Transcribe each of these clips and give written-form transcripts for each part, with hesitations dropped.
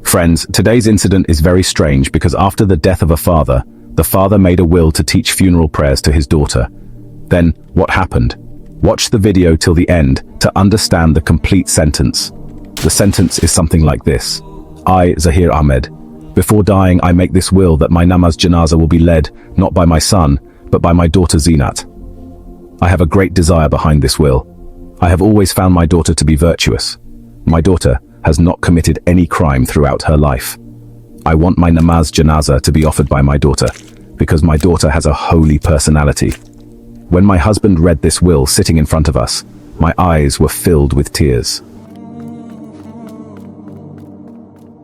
Friends, today's incident is very strange because after the death of a father, the father made a will to teach funeral prayers to his daughter. Then, what happened? Watch the video till the end to understand the complete sentence. The sentence is something like this. I, Zaheer Ahmed, before dying I make this will that my namaz Janaza will be led, not by my son, but by my daughter Zeenat. I have a great desire behind this will. I have always found my daughter to be virtuous. My daughter has not committed any crime throughout her life. I want my namaz Janaza to be offered by my daughter, because my daughter has a holy personality. When my husband read this will sitting in front of us, my eyes were filled with tears.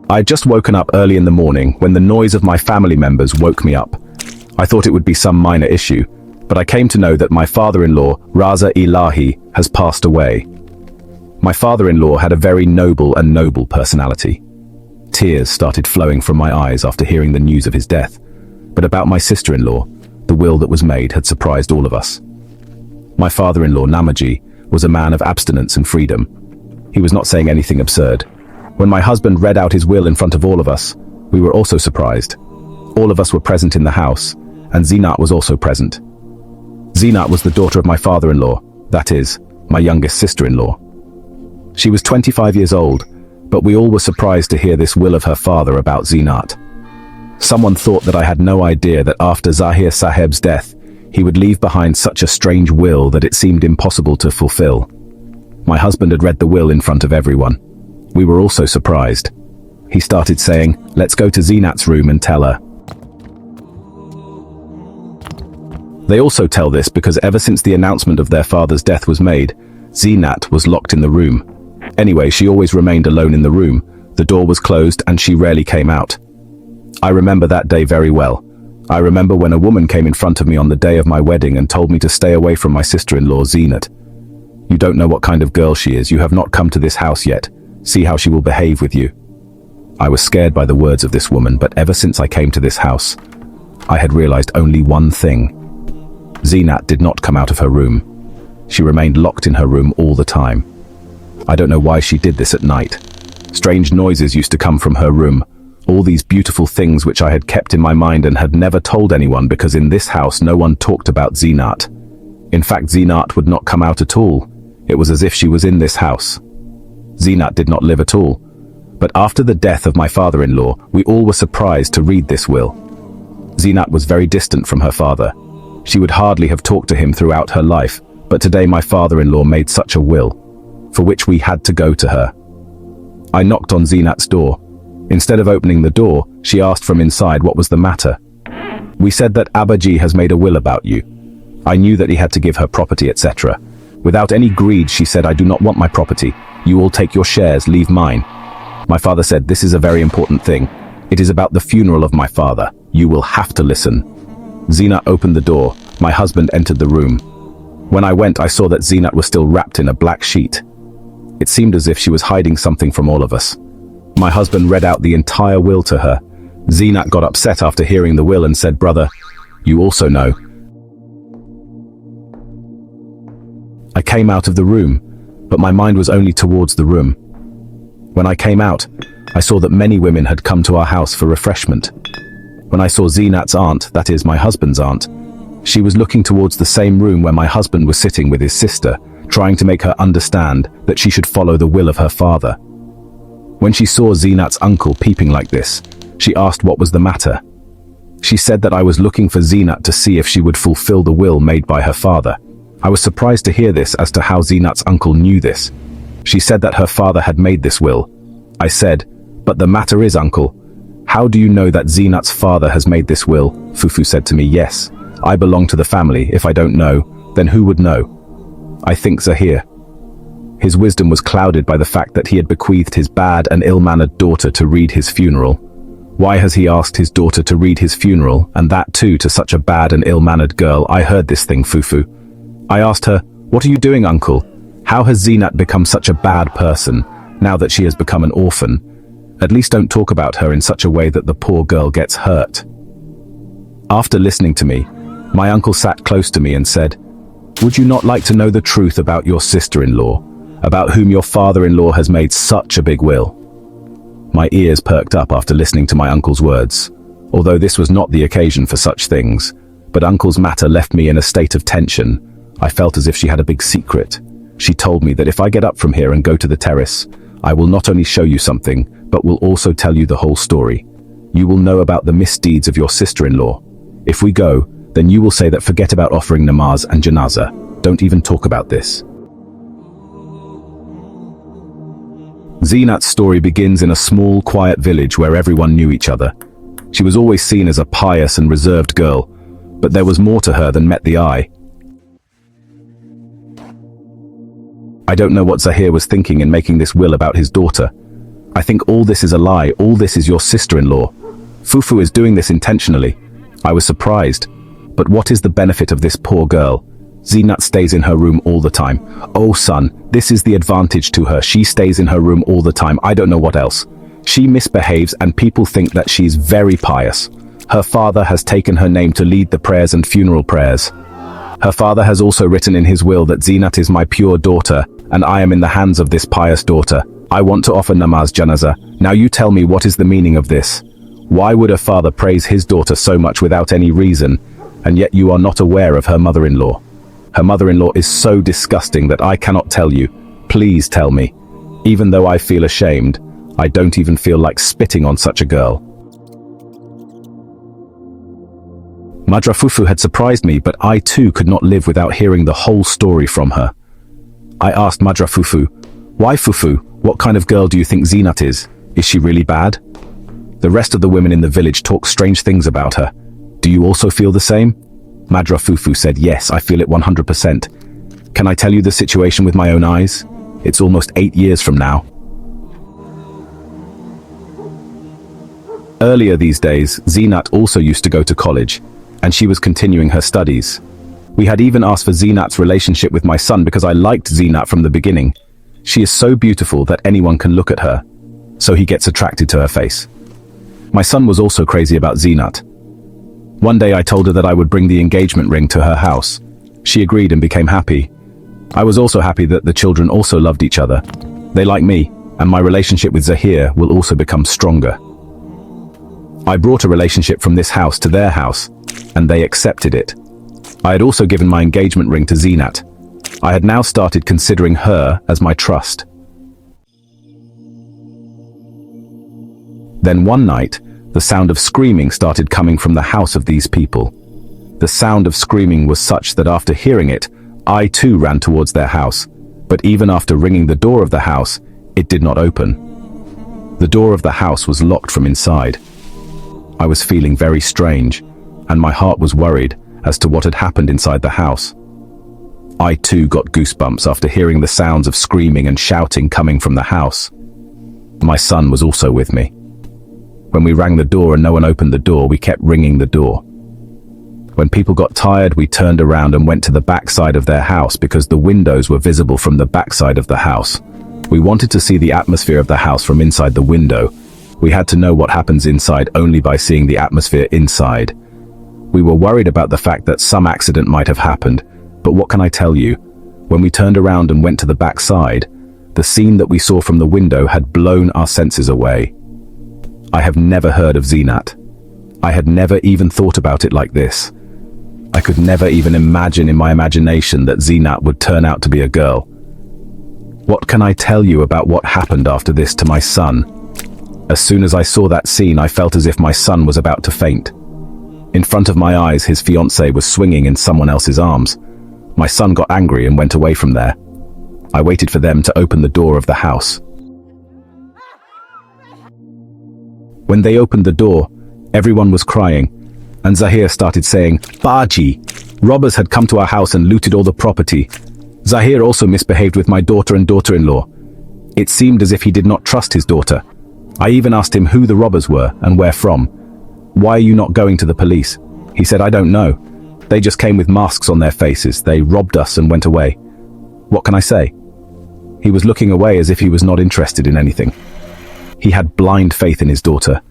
I had just woken up early in the morning when the noise of my family members woke me up. I thought it would be some minor issue, but I came to know that my father-in-law, Raza Ilahi, has passed away. My father-in-law had a very noble personality. Tears started flowing from my eyes after hearing the news of his death. But about my sister-in-law, the will that was made had surprised all of us. My father-in-law, Namaji, was a man of abstinence and freedom. He was not saying anything absurd. When my husband read out his will in front of all of us, we were also surprised. All of us were present in the house, and Zeenat was also present. Zeenat was the daughter of my father-in-law, that is, my youngest sister-in-law. She was 25 years old, but we all were surprised to hear this will of her father about Zeenat. Someone thought that I had no idea that after Zaheer Saheb's death, he would leave behind such a strange will that it seemed impossible to fulfill. My husband had read the will in front of everyone. We were also surprised. He started saying, "Let's go to Zeenat's room and tell her." They also tell this because ever since the announcement of their father's death was made, Zeenat was locked in the room. Anyway, she always remained alone in the room. The door was closed and she rarely came out. I remember that day very well. I remember when a woman came in front of me on the day of my wedding and told me to stay away from my sister-in-law Zeenat. "You don't know what kind of girl she is. You have not come to this house yet. See how she will behave with you." I was scared by the words of this woman, but ever since I came to this house, I had realized only one thing. Zeenat did not come out of her room. She remained locked in her room all the time. I don't know why she did this at night. Strange noises used to come from her room. All these beautiful things which I had kept in my mind and had never told anyone because in this house no one talked about Zeenat. In fact, Zeenat would not come out at all. It was as if she was in this house. Zeenat did not live at all. But after the death of my father-in-law, we all were surprised to read this will. Zeenat was very distant from her father. She would hardly have talked to him throughout her life, but today my father-in-law made such a will, for which we had to go to her. I knocked on Zeenat's door. Instead of opening the door, she asked from inside what was the matter. We said that Abaji has made a will about you. I knew that he had to give her property, etc. Without any greed, she said, "I do not want my property. You all take your shares, leave mine." My father said, "This is a very important thing. It is about the funeral of my father. You will have to listen." Zeenat opened the door. My husband entered the room. When I went, I saw that Zeenat was still wrapped in a black sheet. It seemed as if she was hiding something from all of us. My husband read out the entire will to her. Zeenat got upset after hearing the will and said, "Brother, you also know." I came out of the room, but my mind was only towards the room. When I came out, I saw that many women had come to our house for refreshment. When I saw Zeenat's aunt, that is my husband's aunt, she was looking towards the same room where my husband was sitting with his sister, trying to make her understand that she should follow the will of her father. When she saw Zeenat's uncle peeping like this, she asked what was the matter. She said that I was looking for Zeenat to see if she would fulfill the will made by her father. I was surprised to hear this as to how Zeenat's uncle knew this. She said that her father had made this will. I said, "But the matter is, uncle, how do you know that Zeenat's father has made this will?" Fufu said to me, "Yes, I belong to the family. If I don't know, then who would know?" I think Zaheer. His wisdom was clouded by the fact that he had bequeathed his bad and ill-mannered daughter to read his funeral. Why has he asked his daughter to read his funeral, and that too to such a bad and ill-mannered girl? I heard this thing, Fufu. I asked her, "What are you doing, uncle? How has Zeenat become such a bad person, now that she has become an orphan? At least don't talk about her in such a way that the poor girl gets hurt." After listening to me, my uncle sat close to me and said, "Would you not like to know the truth about your sister-in-law, about whom your father-in-law has made such a big will?" My ears perked up after listening to my uncle's words. Although this was not the occasion for such things, but uncle's matter left me in a state of tension. I felt as if she had a big secret. She told me that if I get up from here and go to the terrace, I will not only show you something, but will also tell you the whole story. You will know about the misdeeds of your sister-in-law. If we go, then you will say that forget about offering namaz and janaza. Don't even talk about this. Zeenat's story begins in a small, quiet village where everyone knew each other. She was always seen as a pious and reserved girl, but there was more to her than met the eye. I don't know what Zaheer was thinking in making this will about his daughter. I think all this is a lie. All this is your sister-in-law. Fufu is doing this intentionally. I was surprised. But what is the benefit of this poor girl? Zeenat stays in her room all the time. Oh son, this is the advantage to her. She stays in her room all the time. I don't know what else. She misbehaves and people think that she's very pious. Her father has taken her name to lead the prayers and funeral prayers. Her father has also written in his will that Zeenat is my pure daughter, and I am in the hands of this pious daughter. I want to offer namaz janaza. Now you tell me, what is the meaning of this? Why would a father praise his daughter so much without any reason, and yet you are not aware of her mother-in-law? Her mother-in-law is so disgusting that I cannot tell you. Please tell me. Even though I feel ashamed, I don't even feel like spitting on such a girl. Madra Fufu had surprised me, but I too could not live without hearing the whole story from her. I asked Madra Fufu, "Why Fufu? What kind of girl do you think Zeenat is? Is she really bad?" The rest of the women in the village talk strange things about her. Do you also feel the same? Madra Fufu said, "Yes, I feel it 100%. Can I tell you the situation with my own eyes? It's almost 8 years from now." Earlier these days, Zeenat also used to go to college, and she was continuing her studies. We had even asked for Zeenat's relationship with my son because I liked Zeenat from the beginning. She is so beautiful that anyone can look at her, so he gets attracted to her face. My son was also crazy about Zeenat. One day I told her that I would bring the engagement ring to her house. She agreed and became happy. I was also happy that the children also loved each other. They like me, and my relationship with Zaheer will also become stronger. I brought a relationship from this house to their house, and they accepted it. I had also given my engagement ring to Zeenat. I had now started considering her as my trust. Then one night, the sound of screaming started coming from the house of these people. The sound of screaming was such that after hearing it, I too ran towards their house, but even after ringing the door of the house, it did not open. The door of the house was locked from inside. I was feeling very strange, and my heart was worried as to what had happened inside the house. I too got goosebumps after hearing the sounds of screaming and shouting coming from the house. My son was also with me. When we rang the door and no one opened the door, we kept ringing the door. When people got tired, we turned around and went to the back side of their house because the windows were visible from the back side of the house. We wanted to see the atmosphere of the house from inside the window. We had to know what happens inside only by seeing the atmosphere inside. We were worried about the fact that some accident might have happened, but what can I tell you? When we turned around and went to the back side, the scene that we saw from the window had blown our senses away. I have never heard of Zeenat. I had never even thought about it like this. I could never even imagine in my imagination that Zeenat would turn out to be a girl. What can I tell you about what happened after this to my son? As soon as I saw that scene, I felt as if my son was about to faint. In front of my eyes, his fiancée was swinging in someone else's arms. My son got angry and went away from there. I waited for them to open the door of the house. When they opened the door, everyone was crying, and Zaheer started saying, "Baji! Robbers had come to our house and looted all the property. Zaheer also misbehaved with my daughter and daughter-in-law. It seemed as if he did not trust his daughter. I even asked him who the robbers were and where from. Why are you not going to the police? He said, I don't know. They just came with masks on their faces. They robbed us and went away. What can I say?" He was looking away as if he was not interested in anything. He had blind faith in his daughter.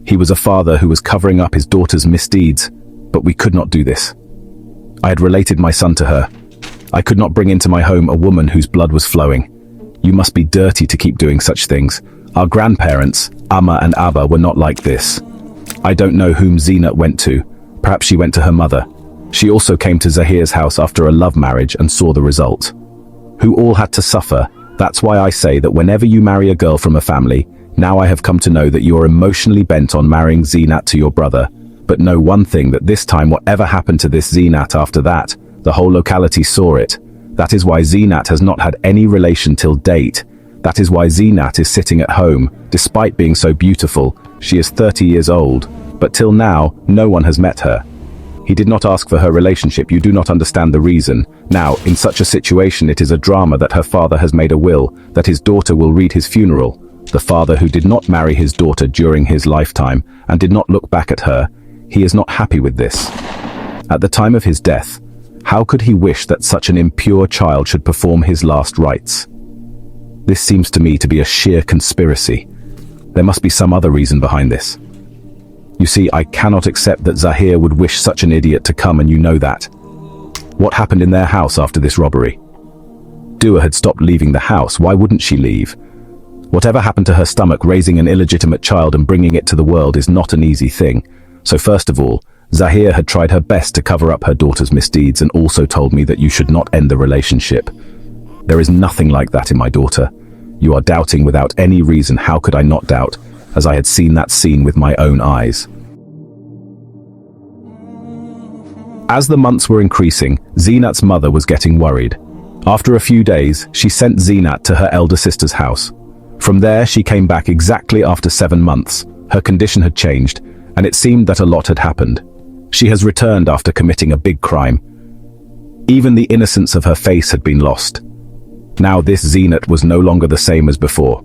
He was a father who was covering up his daughter's misdeeds, but we could not do this. I had related my son to her. I could not bring into my home a woman whose blood was flowing. You must be dirty to keep doing such things. Our grandparents, Amma and Abba were not like this. I don't know whom Zeenat went to. Perhaps she went to her mother. She also came to Zaheer's house after a love marriage and saw the result. Who all had to suffer. That's why I say that whenever you marry a girl from a family, now I have come to know that you are emotionally bent on marrying Zeenat to your brother. But know one thing, that this time whatever happened to this Zeenat after that, the whole locality saw it. That is why Zeenat has not had any relation till date. That is why Zeenat is sitting at home, despite being so beautiful. She is 30 years old, but till now, no one has met her. He did not ask for her relationship, you do not understand the reason. Now, in such a situation it is a drama that her father has made a will, that his daughter will read his funeral. The father who did not marry his daughter during his lifetime, and did not look back at her, he is not happy with this. At the time of his death, how could he wish that such an impure child should perform his last rites? This seems to me to be a sheer conspiracy. There must be some other reason behind this. You see, I cannot accept that Zaheer would wish such an idiot to come, and you know that. What happened in their house after this robbery? Dua had stopped leaving the house, why wouldn't she leave? Whatever happened to her stomach, raising an illegitimate child and bringing it to the world is not an easy thing. So first of all, Zaheer had tried her best to cover up her daughter's misdeeds and also told me that you should not end the relationship. There is nothing like that in my daughter. You are doubting without any reason. How could I not doubt, as I had seen that scene with my own eyes? As the months were increasing, Zeenat's mother was getting worried. After a few days, she sent Zeenat to her elder sister's house. From there, she came back exactly after 7 months. Her condition had changed, and it seemed that a lot had happened. She has returned after committing a big crime. Even the innocence of her face had been lost. Now this Zeenat was no longer the same as before.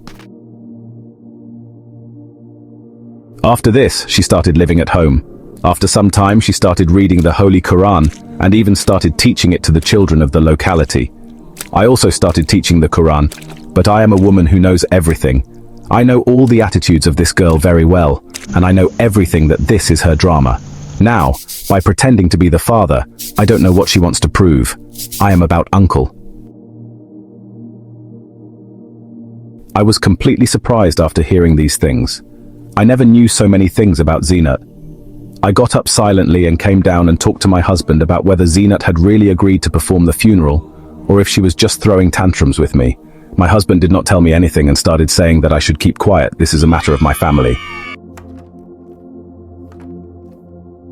After this, she started living at home. After some time, she started reading the Holy Quran and even started teaching it to the children of the locality. I also started teaching the Quran, but I am a woman who knows everything. I know all the attitudes of this girl very well, and I know everything that this is her drama. Now, by pretending to be the father, I don't know what she wants to prove. I am about uncle. I was completely surprised after hearing these things. I never knew so many things about Zeenat. I got up silently and came down and talked to my husband about whether Zeenat had really agreed to perform the funeral, or if she was just throwing tantrums with me. My husband did not tell me anything and started saying that I should keep quiet. This is a matter of my family.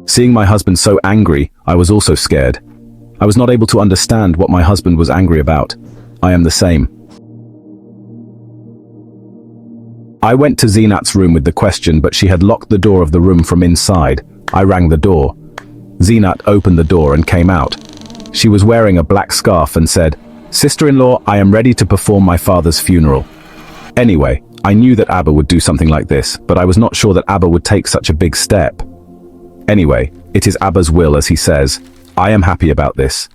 Seeing my husband so angry, I was also scared. I was not able to understand what my husband was angry about. I am the same. I went to Zeenat's room with the question, but she had locked the door of the room from inside. I rang the door. Zeenat opened the door and came out. She was wearing a black scarf and said, "Sister-in-law, I am ready to perform my father's funeral." Anyway, I knew that Abba would do something like this, but I was not sure that Abba would take such a big step. Anyway, it is Abba's will, as he says. I am happy about this.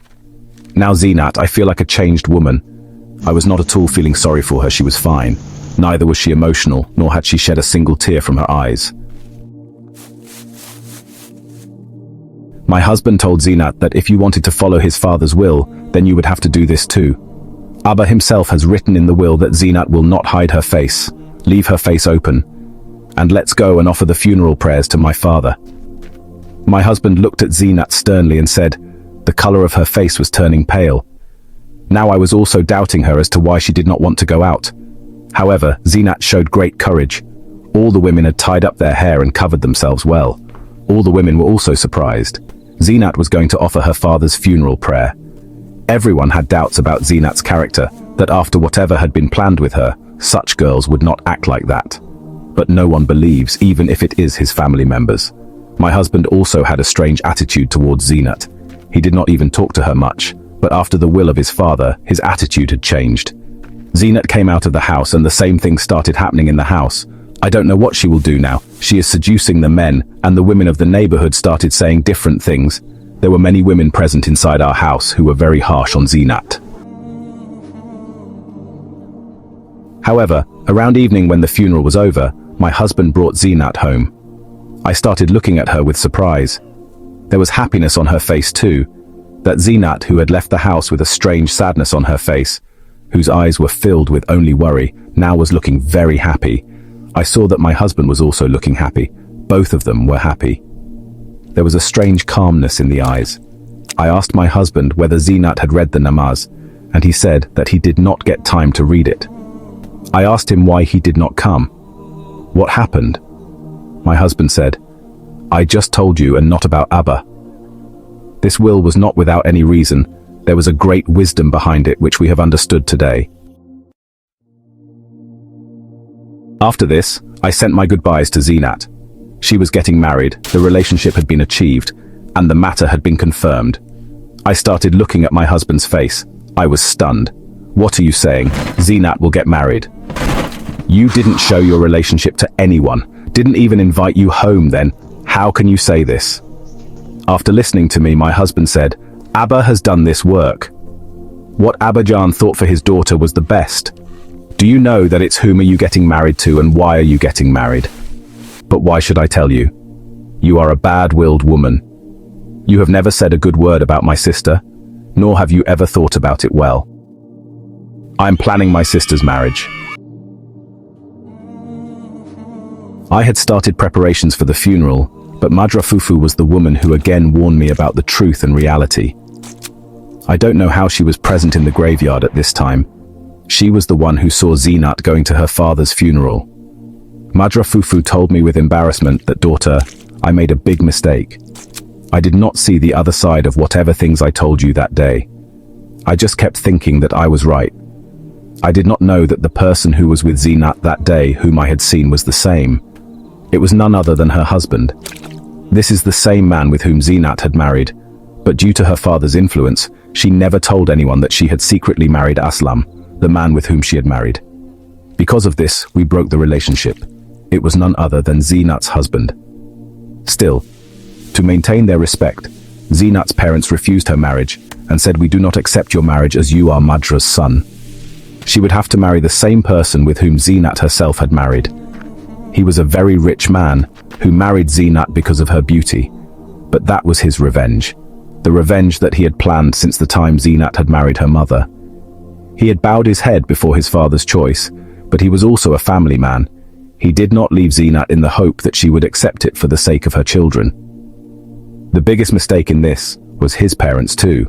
Now Zeenat, I feel like a changed woman. I was not at all feeling sorry for her, she was fine. Neither was she emotional, nor had she shed a single tear from her eyes. My husband told Zeenat that if you wanted to follow his father's will, then you would have to do this too. Abba himself has written in the will that Zeenat will not hide her face, leave her face open, and let's go and offer the funeral prayers to my father. My husband looked at Zeenat sternly and said, the color of her face was turning pale. Now I was also doubting her as to why she did not want to go out. However, Zeenat showed great courage. All the women had tied up their hair and covered themselves well. All the women were also surprised. Zeenat was going to offer her father's funeral prayer. Everyone had doubts about Zeenat's character, that after whatever had been planned with her, such girls would not act like that. But no one believes, even if it is his family members. My husband also had a strange attitude towards Zeenat. He did not even talk to her much, but after the will of his father, his attitude had changed. Zeenat came out of the house and the same thing started happening in the house. I don't know what she will do now. She is seducing the men, and the women of the neighborhood started saying different things. There were many women present inside our house who were very harsh on Zeenat. However, around evening when the funeral was over, my husband brought Zeenat home. I started looking at her with surprise. There was happiness on her face too. That Zeenat, who had left the house with a strange sadness on her face, whose eyes were filled with only worry, now was looking very happy. I saw that my husband was also looking happy. Both of them were happy. There was a strange calmness in the eyes. I asked my husband whether Zeenat had read the namaz, and he said that he did not get time to read it. I asked him why he did not come. What happened? My husband said, I just told you, and not about Abba. This will was not without any reason. There was a great wisdom behind it which we have understood today. After this, I sent my goodbyes to Zeenat. She was getting married, the relationship had been achieved, and the matter had been confirmed. I started looking at my husband's face. I was stunned. What are you saying? Zeenat will get married. You didn't show your relationship to anyone, didn't even invite you home then. How can you say this? After listening to me, my husband said, Abba has done this work. What Abbajan thought for his daughter was the best. Do you know that it's whom are you getting married to and why are you getting married? But why should I tell you? You are a bad-willed woman. You have never said a good word about my sister, nor have you ever thought about it well. I am planning my sister's marriage. I had started preparations for the funeral, but Madra Fufu was the woman who again warned me about the truth and reality. I don't know how she was present in the graveyard at this time. She was the one who saw Zeenat going to her father's funeral. Madra Fufu told me with embarrassment that, daughter, I made a big mistake. I did not see the other side of whatever things I told you that day. I just kept thinking that I was right. I did not know that the person who was with Zeenat that day whom I had seen was the same. It was none other than her husband. This is the same man with whom Zeenat had married, but due to her father's influence, she never told anyone that she had secretly married Aslam, the man with whom she had married. Because of this, we broke the relationship. It was none other than Zeenat's husband. Still, to maintain their respect, Zeenat's parents refused her marriage and said, we do not accept your marriage as you are Madra's son. She would have to marry the same person with whom Zeenat herself had married. He was a very rich man who married Zeenat because of her beauty, but that was his revenge. The revenge that he had planned since the time Zeenat had married her mother. He had bowed his head before his father's choice, but he was also a family man. He did not leave Zeenat in the hope that she would accept it for the sake of her children. The biggest mistake in this was his parents too,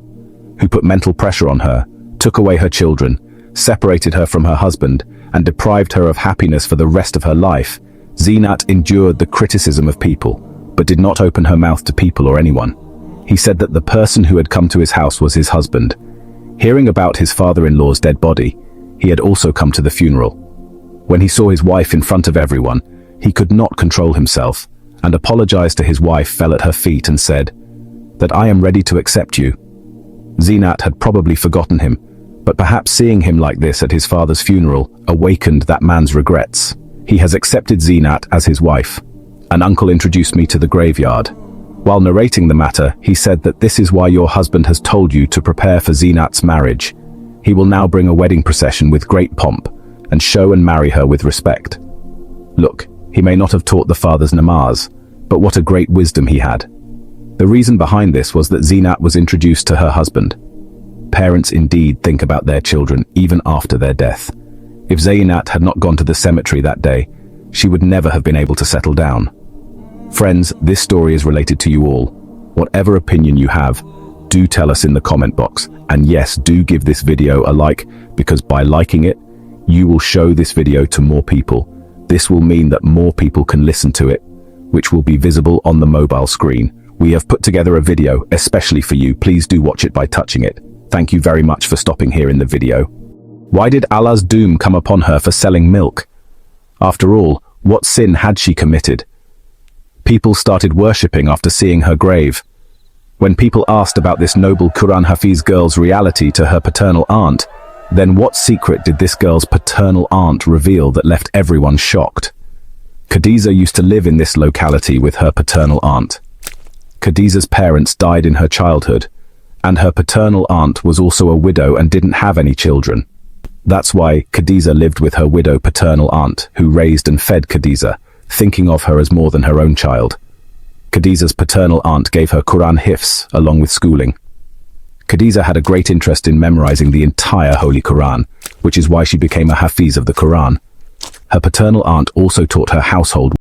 who put mental pressure on her, took away her children, separated her from her husband, and deprived her of happiness for the rest of her life. Zeenat endured the criticism of people, but did not open her mouth to people or anyone. He said that the person who had come to his house was his husband. Hearing about his father-in-law's dead body, he had also come to the funeral. When he saw his wife in front of everyone, he could not control himself, and apologized to his wife, fell at her feet and said, that I am ready to accept you. Zeenat had probably forgotten him, but perhaps seeing him like this at his father's funeral awakened that man's regrets. He has accepted Zeenat as his wife. An uncle introduced me to the graveyard. While narrating the matter, he said that this is why your husband has told you to prepare for Zeenat's marriage. He will now bring a wedding procession with great pomp, and show and marry her with respect. Look, he may not have taught the father's namaz, but what a great wisdom he had. The reason behind this was that Zeenat was introduced to her husband. Parents indeed think about their children even after their death. If Zeenat had not gone to the cemetery that day, she would never have been able to settle down. Friends, this story is related to you all. Whatever opinion you have, do tell us in the comment box. And yes, do give this video a like, because by liking it, you will show this video to more people. This will mean that more people can listen to it, which will be visible on the mobile screen. We have put together a video especially for you. Please do watch it by touching it. Thank you very much for stopping here in the video. Why did Allah's doom come upon her for selling milk? After all, what sin had she committed? People started worshipping after seeing her grave. When people asked about this noble Quran Hafiz girl's reality to her paternal aunt, then what secret did this girl's paternal aunt reveal that left everyone shocked? Khadija used to live in this locality with her paternal aunt. Khadija's parents died in her childhood, and her paternal aunt was also a widow and didn't have any children. That's why Khadija lived with her widow paternal aunt, who raised and fed Khadija, thinking of her as more than her own child. Khadija's paternal aunt gave her Quran hifz along with schooling. Khadija had a great interest in memorizing the entire Holy Quran, which is why she became a Hafiz of the Quran. Her paternal aunt also taught her household